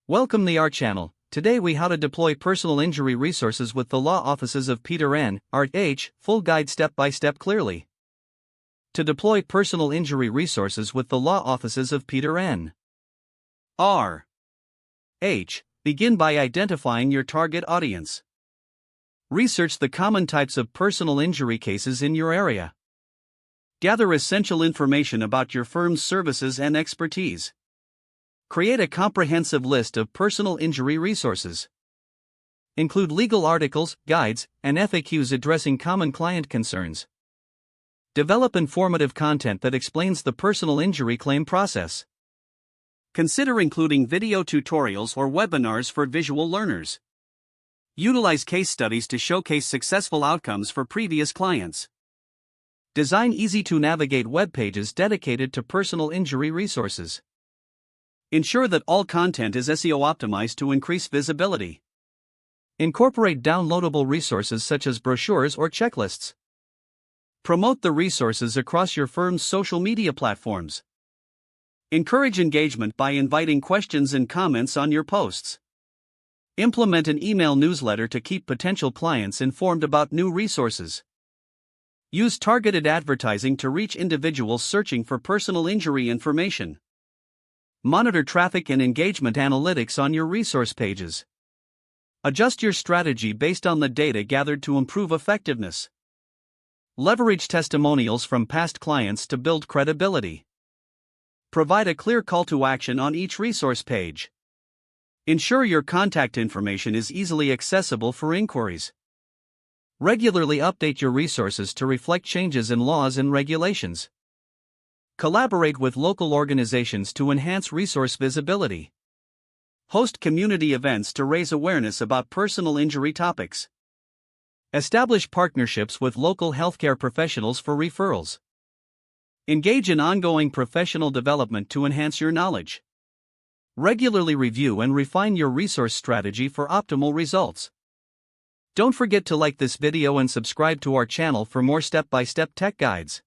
Welcome to our channel. Today we how to deploy personal injury resources with the law offices of Peter N. Art H. Full guide step by step clearly. To deploy personal injury resources with the law offices of Peter N. R. H. Begin by identifying your target audience. Research the common types of personal injury cases in your area. Gather essential information about your firm's services and expertise. Create a comprehensive list of personal injury resources. Include legal articles, guides, and FAQs addressing common client concerns. Develop informative content that explains the personal injury claim process. Consider including video tutorials or webinars for visual learners. Utilize case studies to showcase successful outcomes for previous clients. Design easy-to-navigate web pages dedicated to personal injury resources. Ensure that all content is SEO optimized to increase visibility. Incorporate downloadable resources such as brochures or checklists. Promote the resources across your firm's social media platforms. Encourage engagement by inviting questions and comments on your posts. Implement an email newsletter to keep potential clients informed about new resources. Use targeted advertising to reach individuals searching for personal injury information. Monitor traffic and engagement analytics on your resource pages. Adjust your strategy based on the data gathered to improve effectiveness. Leverage testimonials from past clients to build credibility. Provide a clear call to action on each resource page. Ensure your contact information is easily accessible for inquiries. Regularly update your resources to reflect changes in laws and regulations. Collaborate with local organizations to enhance resource visibility. Host community events to raise awareness about personal injury topics. Establish partnerships with local healthcare professionals for referrals. Engage in ongoing professional development to enhance your knowledge. Regularly review and refine your resource strategy for optimal results. Don't forget to like this video and subscribe to our channel for more step-by-step tech guides.